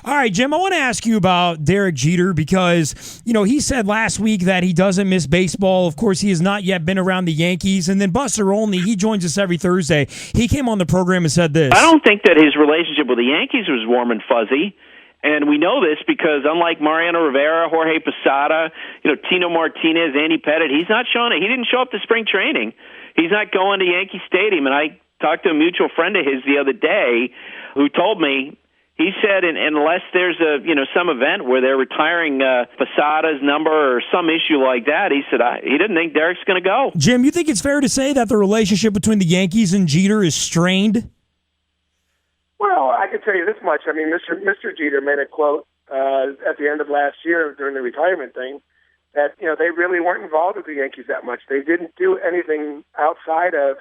All right, Jim, I want to ask you about Derek Jeter because, he said last week that he doesn't miss baseball. Of course, he has not yet been around the Yankees. And then Buster Olney, he joins us every Thursday. He came on the program and said this. I don't think that his relationship with the Yankees was warm and fuzzy. And we know this because unlike Mariano Rivera, Jorge Posada, Tino Martinez, Andy Pettitte, he didn't show up to spring training. He's not going to Yankee Stadium. And I talked to a mutual friend of his the other day who told me, he said, unless there's some event where they're retiring Posada's number or some issue like that, he said he didn't think Derek's going to go. Jim, you think it's fair to say that the relationship between the Yankees and Jeter is strained? Well, I can tell you this much. I mean, Mr. Jeter made a quote at the end of last year during the retirement thing that they really weren't involved with the Yankees that much. They didn't do anything outside of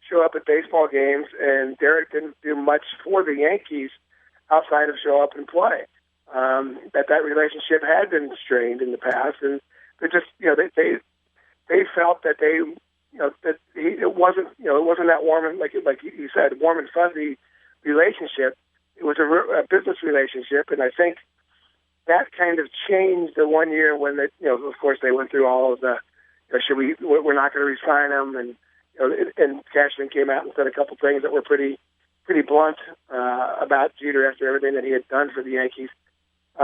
show up at baseball games, and Derek didn't do much for the Yankees outside of show up and play. That relationship had been strained in the past, and they just they felt that it wasn't that warm and like you said, warm and fuzzy relationship. It was a business relationship, and I think that kind of changed the one year when of course they went through all of the we're not going to re-sign him, and Cashman came out and said a couple things that were pretty blunt about Jeter after everything that he had done for the Yankees. So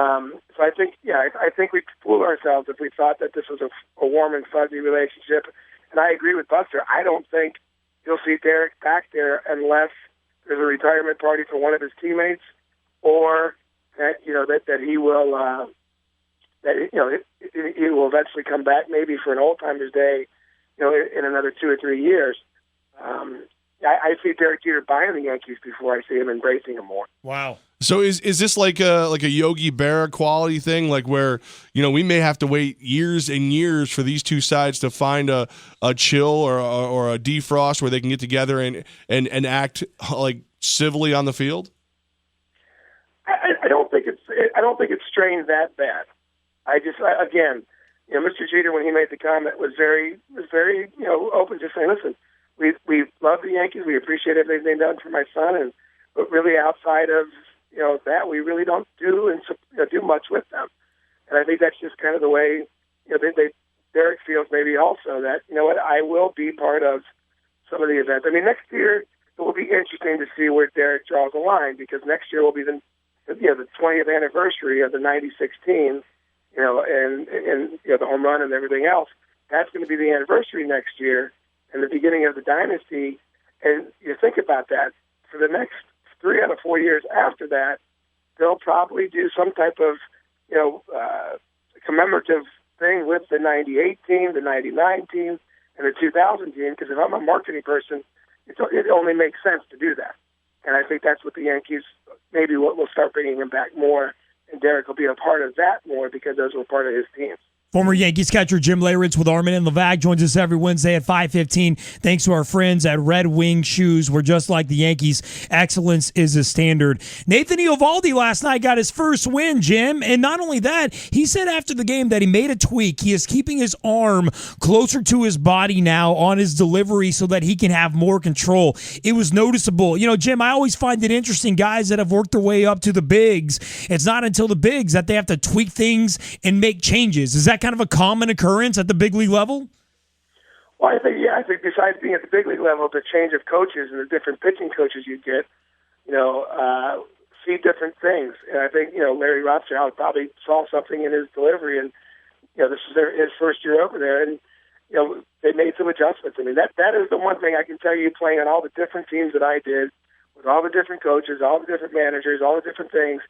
I think we'd fool ourselves if we thought that this was a warm and fuzzy relationship. And I agree with Buster. I don't think you'll see Derek back there unless there's a retirement party for one of his teammates, or that that he will he will eventually come back, maybe for an old timers day, in another 2 or 3 years. I see Derek Jeter buying the Yankees before I see him embracing them more. Wow. So is this like a Yogi Berra quality thing, like where we may have to wait years and years for these two sides to find a chill or a defrost where they can get together and act like civilly on the field? I don't think it's strained that bad. Again, Mr. Jeter, when he made the comment, was very open to saying, listen, we love the Yankees, we appreciate everything they've done for my son, but really outside of that, we really don't do much with them. And I think that's just kind of the way Derek feels maybe also that I will be part of some of the events. I mean, next year it will be interesting to see where Derek draws a line, because next year will be the 20th anniversary of the '96 team, and the home run and everything else. That's going to be the anniversary next year and the beginning of the dynasty. And you think about that, for the next 3 out of 4 years after that, they'll probably do some type of commemorative thing with the '98 team, the '99 team, and the 2000 team. Because if I'm a marketing person, it only makes sense to do that. And I think that's what the Yankees maybe will start bringing him back more, and Derek will be a part of that more because those were part of his team. Former Yankees catcher Jim Leyritz with Armen Levack joins us every Wednesday at 5:15. Thanks to our friends at Red Wing Shoes, where just like the Yankees, excellence is a standard. Nathan Eovaldi last night got his first win, Jim. And not only that, he said after the game that he made a tweak. He is keeping his arm closer to his body now on his delivery so that he can have more control. It was noticeable. Jim, I always find it interesting, guys that have worked their way up to the bigs. It's not until the bigs that they have to tweak things and make changes. Is that kind of a common occurrence at the big league level? Well, I think besides being at the big league level, the change of coaches and the different pitching coaches you get, see different things. And I think, Larry Rothschild probably saw something in his delivery, and, this is his first year over there, and, they made some adjustments. I mean, that is the one thing I can tell you, playing on all the different teams that I did, with all the different coaches, all the different managers, all the different things,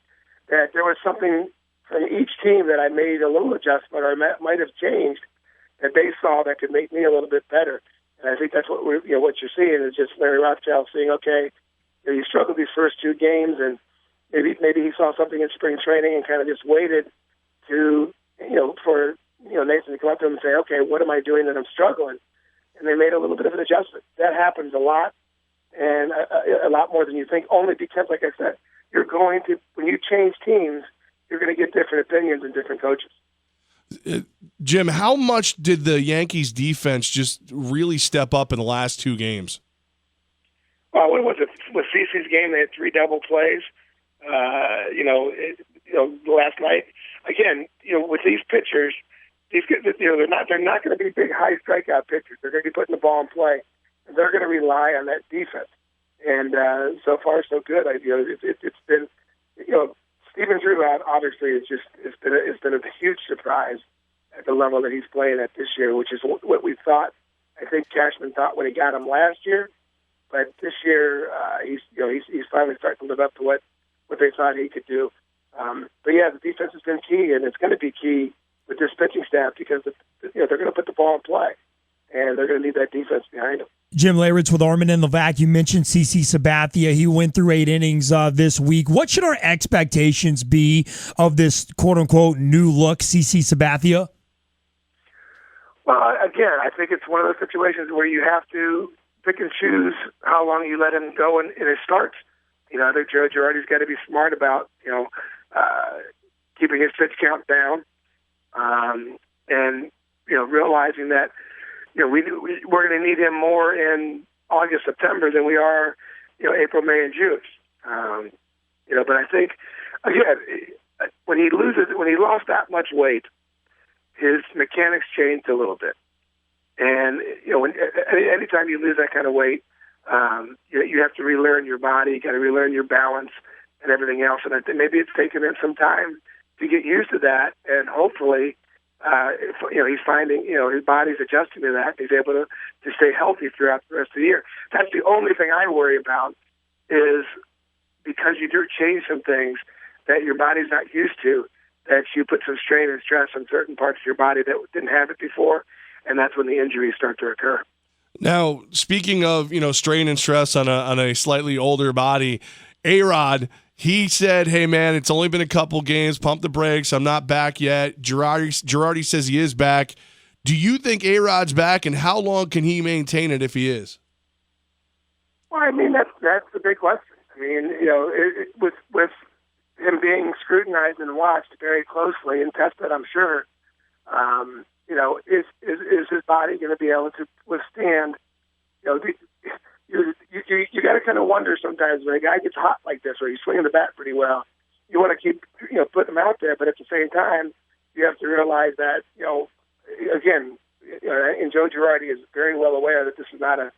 that there was something from each team that I made a little adjustment or might have changed that they saw that could make me a little bit better. And I think that's what what you're seeing is just Larry Rothschild saying, okay, you struggled these first 2 games, and maybe he saw something in spring training and kind of just waited to for Nathan to come up to him and say, okay, what am I doing that I'm struggling? And they made a little bit of an adjustment. That happens a lot, and a lot more than you think. Only because, like I said, when you change teams, you're going to get different opinions and different coaches. Jim, how much did the Yankees defense just really step up in the last 2 games? Well, what was it? With CeCe's game, they had 3 double plays. last night. Again, with these pitchers, they're not going to be big high strikeout pitchers. They're going to be putting the ball in play, and they're going to rely on that defense. And so far, so good. It's been, Stephen Drew obviously it's been a huge surprise at the level that he's playing at this year, which is what we thought. I think Cashman thought when he got him last year, but this year he's finally starting to live up to what they thought he could do. But yeah, the defense has been key, and it's going to be key with this pitching staff because they're going to put the ball in play, and they're going to need that defense behind them. Jim Leyritz with Armen Levack. You mentioned CC Sabathia. He went through 8 innings this week. What should our expectations be of this quote-unquote new look CC Sabathia? Well, again, I think it's one of those situations where you have to pick and choose how long you let him go in his starts. I think Joe Girardi's got to be smart about, keeping his pitch count down, and realizing that we're going to need him more in August, September than we are, April, May, and June. But I think again, when he lost that much weight, his mechanics changed a little bit. And anytime you lose that kind of weight, you have to relearn your body. You got to relearn your balance and everything else. And I think maybe it's taken him some time to get used to that, and hopefully, he's finding, his body's adjusting to that. He's able to stay healthy throughout the rest of the year. That's the only thing I worry about, is because you do change some things that your body's not used to, that you put some strain and stress on certain parts of your body that didn't have it before, and that's when the injuries start to occur. Now, speaking of, strain and stress on a slightly older body, A-Rod, he said, hey, man, it's only been a couple games. Pump the brakes. I'm not back yet. Girardi says he is back. Do you think A-Rod's back, and how long can he maintain it if he is? Well, I mean, that's the big question. I mean, with him being scrutinized and watched very closely and tested, I'm sure, is his body going to be able to withstand, you got to kind of wonder sometimes when a guy gets hot like this, or he's swinging the bat pretty well, you want to keep, putting him out there, but at the same time, you have to realize that, again, and Joe Girardi is very well aware that this is not a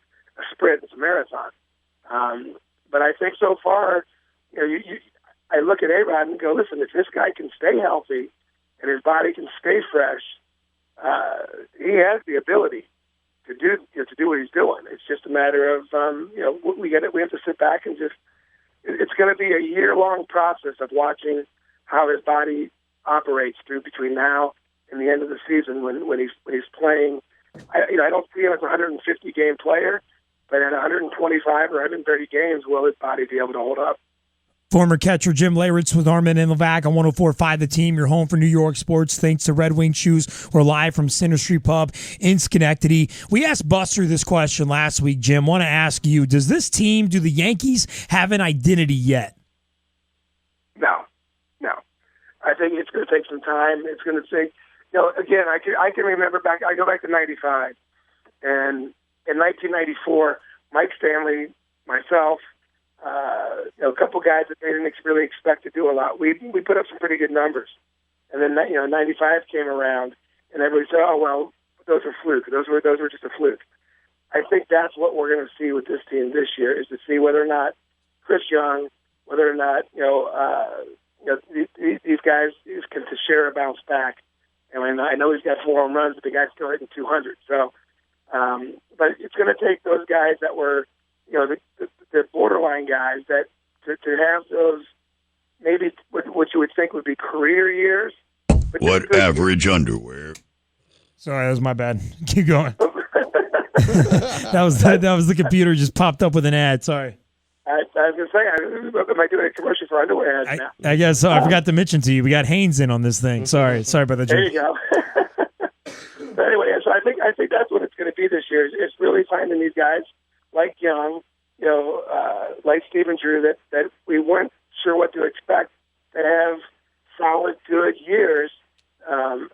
sprint, it's a marathon. But I think so far, I look at A-Rod and go, listen, if this guy can stay healthy and his body can stay fresh, he has the ability to do what he's doing. It's just a matter of we have to sit back and it's going to be a year-long process of watching how his body operates through between now and the end of the season when he's playing. I don't see him as a 150 game player, but at 125 or 130 games, will his body be able to hold up? Former catcher Jim Leyritz with Armen Levack on 104.5 The Team, your home for New York sports. Thanks to Red Wing Shoes. We're live from Center Street Pub in Schenectady. We asked Buster this question last week, Jim. Want to ask you, do the Yankees have an identity yet? No. I think it's going to take some time. It's going to take, again, I can remember I go back to 95. And in 1994, Mike Stanley, myself, a couple guys that they didn't really expect to do a lot. We put up some pretty good numbers, and then 95 came around, and everybody said, "Oh well, those are fluke. Those were just a fluke." I think that's what we're going to see with this team this year, is to see whether or not Chris Young, whether or not these guys can to share a bounce back. And I know he's got 4 home runs, but the guy's still hitting 200. So, but it's going to take those guys that were, the borderline guys that to have those maybe what you would think would be career years. What average underwear? Sorry, that was my bad. Keep going. that was the computer just popped up with an ad. Sorry. I was going to say, am I doing a commercial for underwear ads now? I guess so. I forgot to mention to you, we got Haynes in on this thing. Sorry about that. There you go. But anyway, so I think that's what it's going to be this year. It's really finding these guys like Young, like Stephen Drew, that we weren't sure what to expect, to have solid, good years, and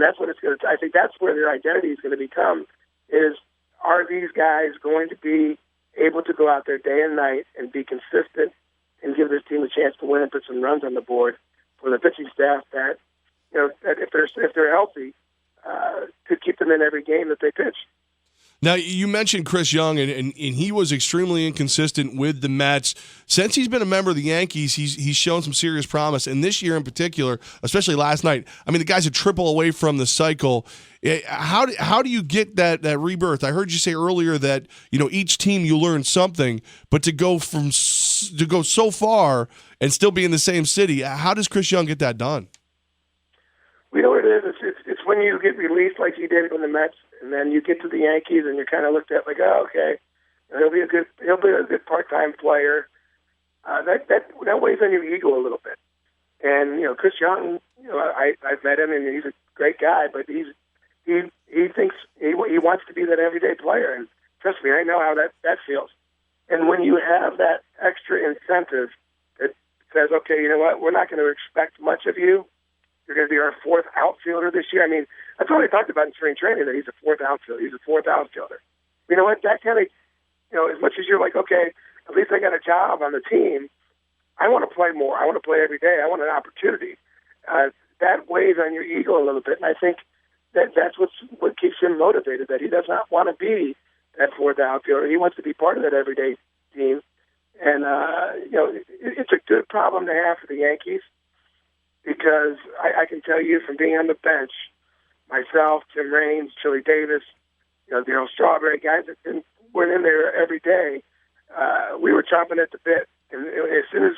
that's what it's going to. I think that's where their identity is going to become. Is, are these guys going to be able to go out there day and night and be consistent and give this team a chance to win and put some runs on the board? for the pitching staff that, that if they're healthy, could keep them in every game that they pitch. Now, you mentioned Chris Young, and he was extremely inconsistent with the Mets. Since he's been a member of the Yankees, he's shown some serious promise. And this year in particular, especially last night, I mean, the guy's a triple away from the cycle. How do you get that rebirth? I heard you say earlier that, each team you learn something, but to go so far and still be in the same city, how does Chris Young get that done? We know what it is. It's when you get released like he did from the Mets, and then you get to the Yankees, and you're kind of looked at like, oh, okay, he'll be a good part-time player. That weighs on your ego a little bit. And Chris Young, I've met him, and he's a great guy, but he thinks he wants to be that everyday player. And trust me, I know how that feels. And when you have that extra incentive that says, okay, you know what, we're not going to expect much of you. You're going to be our fourth outfielder this year. I mean, that's all they talked about in spring training, that he's a fourth outfielder. He's a fourth outfielder. You know what? That kind of, as much as you're like, okay, at least I got a job on the team, I want to play more. I want to play every day. I want an opportunity. That weighs on your ego a little bit, and I think that's what keeps him motivated, that he does not want to be that fourth outfielder. He wants to be part of that everyday team. And, it's a good problem to have for the Yankees, because I can tell you from being on the bench, myself, Tim Raines, Chili Davis, Darryl Strawberry, guys that were in there every day, we were chomping at the bit. And as soon as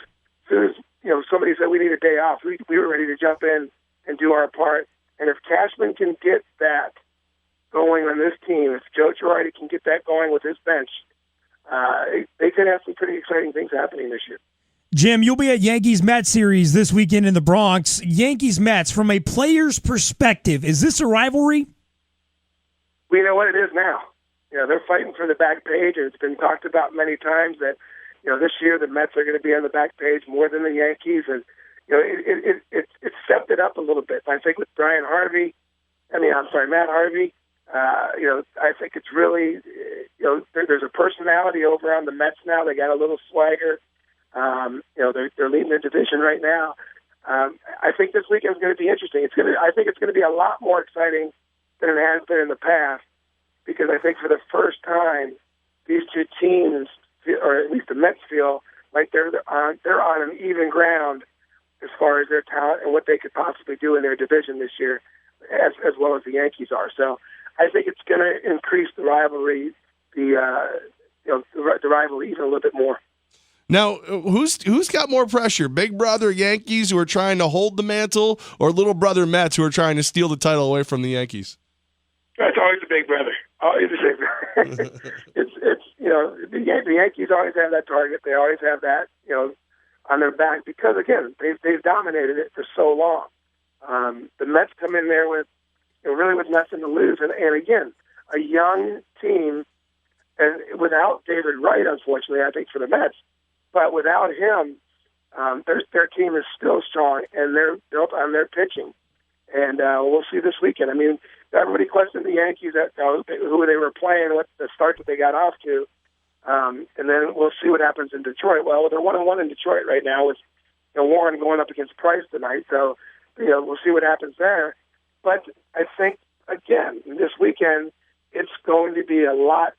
somebody said we need a day off, we were ready to jump in and do our part. And if Cashman can get that going on this team, if Joe Girardi can get that going with his bench, they could have some pretty exciting things happening this year. Jim, you'll be at Yankees-Mets series this weekend in the Bronx. Yankees-Mets, from a player's perspective, is this a rivalry? We know what it is now. They're fighting for the back page, and it's been talked about many times that, this year the Mets are going to be on the back page more than the Yankees, and it stepped it up a little bit. I think with Matt Harvey, I think it's really, there's a personality over on the Mets now. They got a little swagger. They're leading the division right now. I think this weekend is going to be interesting. I think it's going to be a lot more exciting than it has been in the past, because I think for the first time, these two teams, or at least the Mets, feel like they're on an even ground as far as their talent and what they could possibly do in their division this year, as well as the Yankees are. So I think it's going to increase the rivalry, the rivalry even a little bit more. Now, who's got more pressure? Big brother Yankees, who are trying to hold the mantle, or little brother Mets, who are trying to steal the title away from the Yankees? It's always the big brother. Always the big brother. The Yankees always have that target. They always have that on their back, because again they've dominated it for so long. The Mets come in there with really with nothing to lose, and again a young team, and without David Wright, unfortunately, I think for the Mets. But without him, their team is still strong, and they're built on their pitching. And we'll see this weekend. I mean, everybody questioned the Yankees, who they were playing, what the start that they got off to. And then we'll see what happens in Detroit. Well, they're 1-1 in Detroit right now with Warren going up against Price tonight. So, we'll see what happens there. But I think, again, this weekend, it's going to be a lot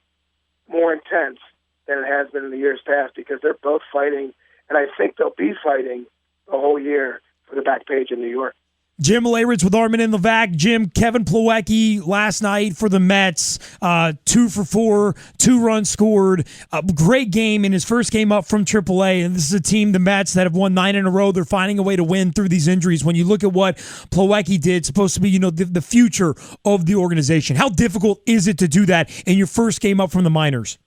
more intense than it has been in the years past, because they're both fighting, and I think they'll be fighting the whole year for the back page in New York. Jim Leyritz with Armen Levack. Jim, Kevin Plawecki last night for the Mets, 2 for 4, 2 runs scored. A great game in his first game up from AAA, and this is a team, the Mets, that have won 9 in a row. They're finding a way to win through these injuries. When you look at what Plawecki did, supposed to be the future of the organization. How difficult is it to do that in your first game up from the minors?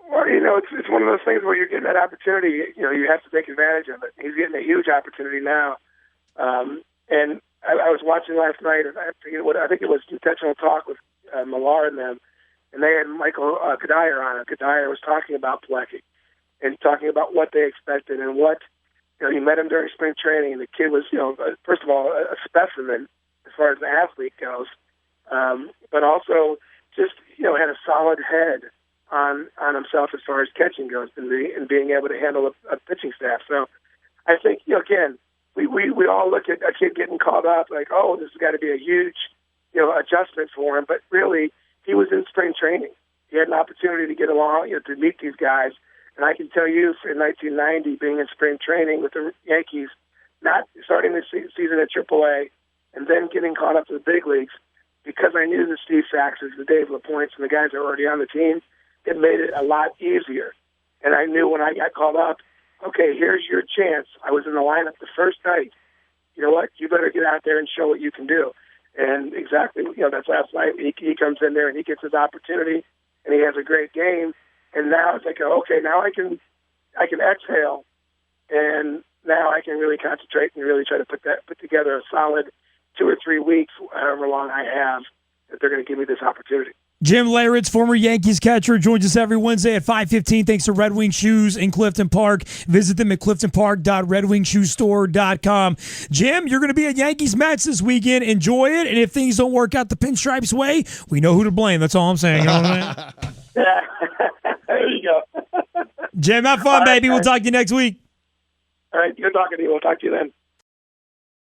Well, it's one of those things where you're getting that opportunity. You have to take advantage of it. He's getting a huge opportunity now. And I was watching last night, and I think it was Intentional Talk with Millar and them, and they had Michael Kadire on it. Kadire was talking about Plawecki and talking about what they expected and what, he met him during spring training, and the kid was, first of all, a specimen as far as the athlete goes, but also just, had a solid head on himself as far as catching goes and being able to handle a pitching staff. So I think, again, we all look at a kid getting called up like, oh, this has got to be a huge, adjustment for him. But really, he was in spring training. He had an opportunity to get along, to meet these guys. And I can tell you, in 1990, being in spring training with the Yankees, not starting the season at AAA, and then getting caught up to the big leagues, because I knew the Steve Saxes, the Dave LaPointes, and the guys that were already on the team, it made it a lot easier. And I knew when I got called up, okay, here's your chance. I was in the lineup the first night. You know what? You better get out there and show what you can do. And exactly, that's last night. He comes in there and he gets his opportunity, and he has a great game. And now it's like, okay, now I can exhale, and now I can really concentrate and really try to put together a solid 2 or 3 weeks, however long I have, that they're going to give me this opportunity. Jim Leyritz, former Yankees catcher, joins us every Wednesday at 5:15 thanks to Red Wing Shoes in Clifton Park. Visit them at cliftonpark.redwingshoesstore.com. Jim, you're going to be at Yankees Mets this weekend. Enjoy it, and if things don't work out the Pinstripes way, we know who to blame. That's all I'm saying. You know what I mean? There you go. Jim, have fun, baby. We'll talk to you next week. All right, good talking to you. We'll talk to you then.